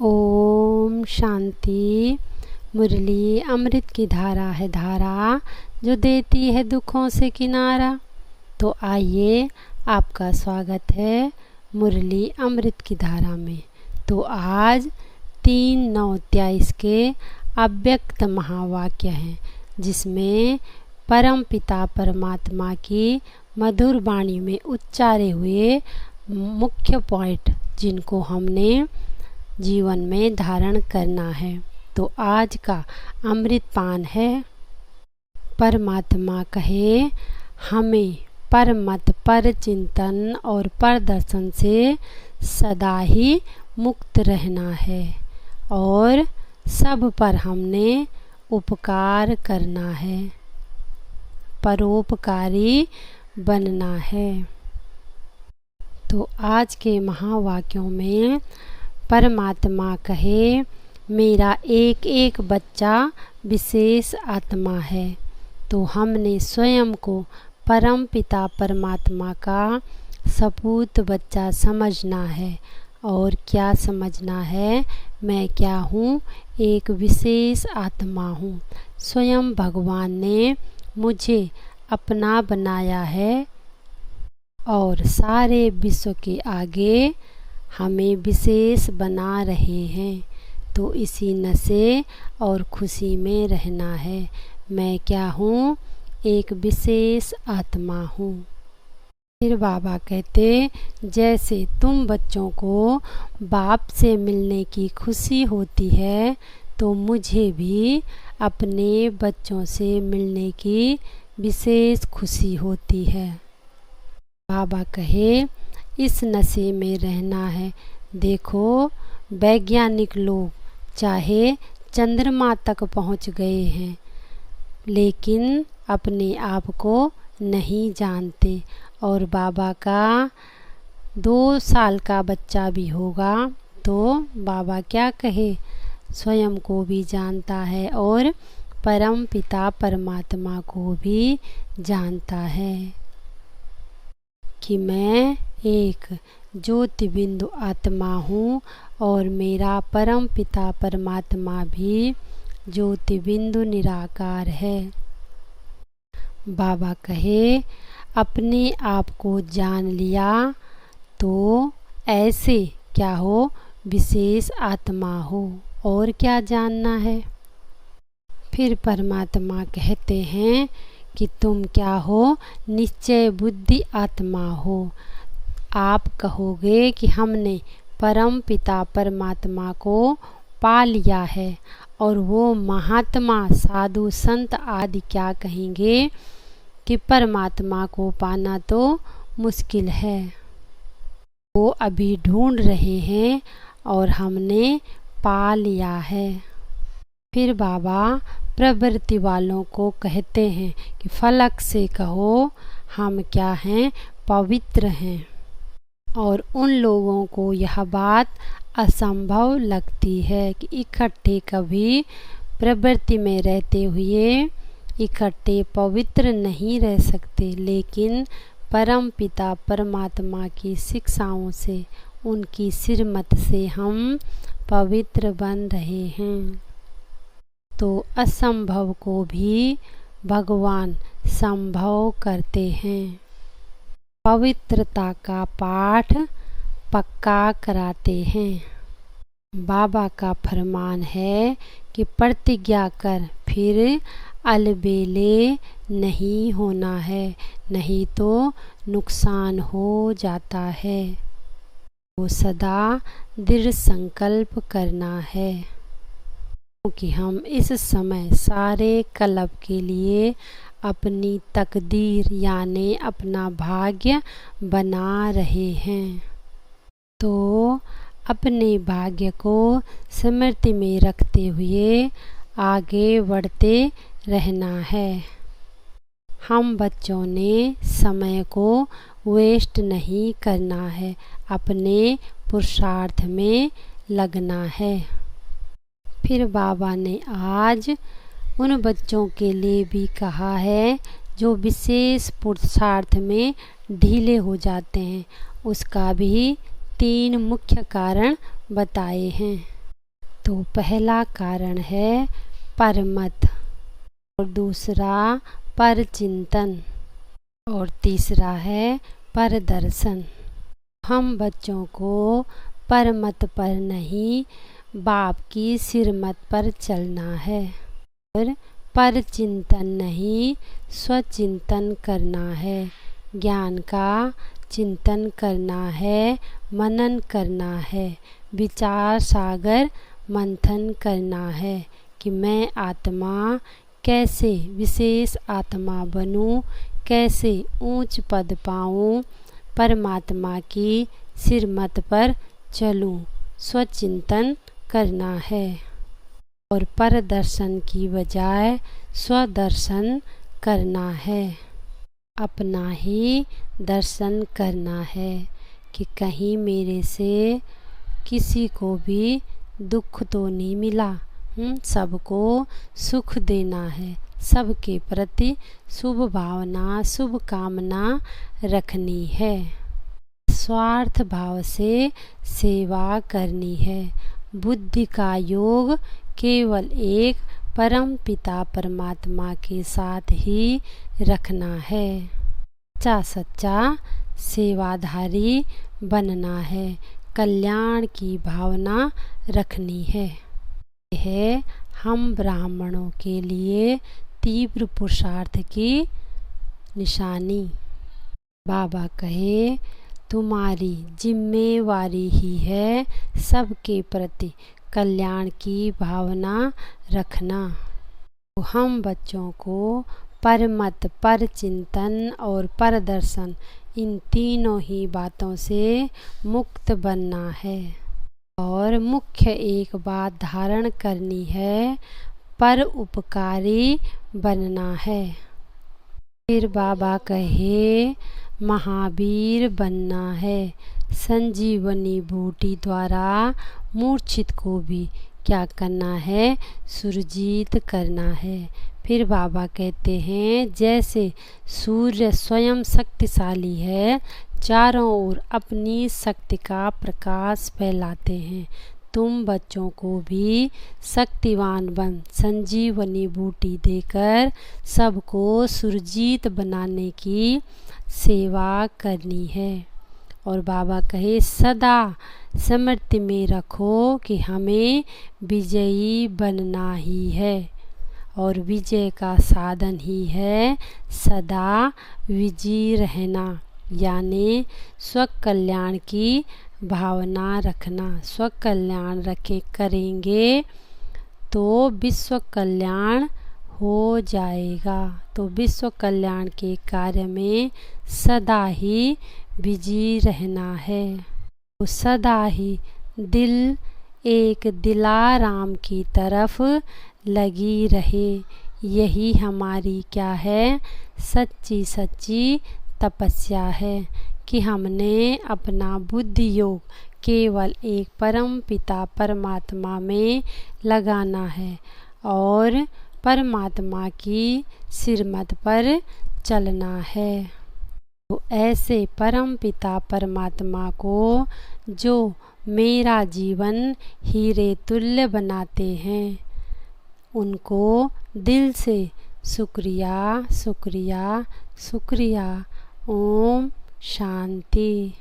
ओम शांति। मुरली अमृत की धारा है धारा, जो देती है दुखों से किनारा। तो आइए, आपका स्वागत है मुरली अमृत की धारा में। तो आज 3/9/23 के अव्यक्त महावाक्य हैं, जिसमें परम पिता परमात्मा की मधुर वाणी में उच्चारे हुए मुख्य पॉइंट, जिनको हमने जीवन में धारण करना है। तो आज का अमृत पान है, परमात्मा कहे हमें परमत पर चिंतन और पर दर्शन से सदा ही मुक्त रहना है और सब पर हमने उपकार करना है, परोपकारी बनना है। तो आज के महावाक्यों में परमात्मा कहे मेरा एक एक बच्चा विशेष आत्मा है। तो हमने स्वयं को परम पिता परमात्मा का सपूत बच्चा समझना है। और क्या समझना है? मैं क्या हूँ? एक विशेष आत्मा हूँ। स्वयं भगवान ने मुझे अपना बनाया है और सारे विश्व के आगे हमें विशेष बना रहे हैं। तो इसी नशे और खुशी में रहना है। मैं क्या हूँ? एक विशेष आत्मा हूँ। फिर बाबा कहते, जैसे तुम बच्चों को बाप से मिलने की खुशी होती है, तो मुझे भी अपने बच्चों से मिलने की विशेष खुशी होती है। बाबा कहे इस नशे में रहना है। देखो, वैज्ञानिक लोग चाहे चंद्रमा तक पहुंच गए हैं, लेकिन अपने आप को नहीं जानते। और बाबा का 2 साल का बच्चा भी होगा, तो बाबा क्या कहे, स्वयं को भी जानता है और परम पिता परमात्मा को भी जानता है कि मैं एक ज्योति बिंदु आत्मा हूँ और मेरा परम पिता परमात्मा भी ज्योति बिंदु निराकार है। बाबा कहे अपने आप को जान लिया तो ऐसे क्या हो, विशेष आत्मा हो। और क्या जानना है? फिर परमात्मा कहते हैं कि तुम क्या हो? निश्चय बुद्धि आत्मा हो। आप कहोगे कि हमने परम पिता परमात्मा को पा लिया है, और वो महात्मा साधु संत आदि क्या कहेंगे कि परमात्मा को पाना तो मुश्किल है, वो अभी ढूंढ रहे हैं और हमने पा लिया है। फिर बाबा प्रवृत्ति वालों को कहते हैं कि फलक से कहो हम क्या हैं? पवित्र हैं। और उन लोगों को यह बात असंभव लगती है कि इकट्ठे कभी प्रवृत्ति में रहते हुए इकट्ठे पवित्र नहीं रह सकते, लेकिन परम पिता परमात्मा की शिक्षाओं से, उनकी श्रीमत से हम पवित्र बन रहे हैं। तो असंभव को भी भगवान संभव करते हैं। पवित्रता का पाठ पक्का कराते हैं। बाबा का फरमान है कि प्रतिज्ञा कर, फिर अलबेले नहीं होना है, नहीं तो नुकसान हो जाता है। वो सदा दृढ़ संकल्प करना है, क्योंकि हम इस समय सारे कल्प के लिए अपनी तकदीर यानी अपना भाग्य बना रहे हैं। तो अपने भाग्य को स्मृति में रखते हुए आगे बढ़ते रहना है। हम बच्चों ने समय को वेस्ट नहीं करना है, अपने पुरुषार्थ में लगना है। फिर बाबा ने आज उन बच्चों के लिए भी कहा है जो विशेष पुरुषार्थ में ढीले हो जाते हैं। उसका भी 3 मुख्य कारण बताए हैं। तो पहला कारण है परमत, और दूसरा परचिंतन, और तीसरा है परदर्शन। हम बच्चों को परमत पर नहीं, बाप की सिरमत पर चलना है, और परचिंतन नहीं, स्वचिंतन करना है। ज्ञान का चिंतन करना है, मनन करना है, विचार सागर मंथन करना है कि मैं आत्मा कैसे विशेष आत्मा बनूं, कैसे ऊंच पद पाऊं, परमात्मा की सिरमत पर चलूं। स्वचिंतन करना है, और परदर्शन की बजाय स्वदर्शन करना है। अपना ही दर्शन करना है कि कहीं मेरे से किसी को भी दुख तो नहीं मिला। सबको सुख देना है, सबके प्रति शुभ भावना शुभ कामना रखनी है, स्वार्थ भाव से सेवा करनी है। बुद्धि का योग केवल एक परम पिता परमात्मा के साथ ही रखना है। सच्चा सच्चा सेवाधारी बनना है, कल्याण की भावना रखनी है। यह हम ब्राह्मणों के लिए तीव्र पुरुषार्थ की निशानी। बाबा कहे तुम्हारी जिम्मेवारी ही है सबके प्रति कल्याण की भावना रखना। तो हम बच्चों को परमत, परचिंतन और परदर्शन, इन तीनों ही बातों से मुक्त बनना है, और मुख्य एक बात धारण करनी है, पर उपकारी बनना है। फिर बाबा कहे महावीर बनना है, संजीवनी बूटी द्वारा मूर्छित को भी क्या करना है, सुरजीत करना है। फिर बाबा कहते हैं जैसे सूर्य स्वयं शक्तिशाली है, चारों ओर अपनी शक्ति का प्रकाश फैलाते हैं, तुम बच्चों को भी शक्तिवान बन संजीवनी बूटी देकर सबको सुरजीत बनाने की सेवा करनी है। और बाबा कहे सदा स्मृति में रखो कि हमें विजयी बनना ही है, और विजय का साधन ही है सदा विजयी रहना, यानी स्वकल्याण की भावना रखना। स्वकल्याण करेंगे तो विश्व कल्याण हो जाएगा। तो विश्व कल्याण के कार्य में सदा ही बिजी रहना है, तो सदा ही दिल एक दिलाराम की तरफ लगी रहे। यही हमारी क्या है, सच्ची सच्ची तपस्या है कि हमने अपना बुद्धि योग केवल एक परम पिता परमात्मा में लगाना है, और परमात्मा की सिरमत पर चलना है। तो ऐसे परम पिता परमात्मा को जो मेरा जीवन हीरे तुल्य बनाते हैं, उनको दिल से शुक्रिया शुक्रिया शुक्रिया। ओम शांति।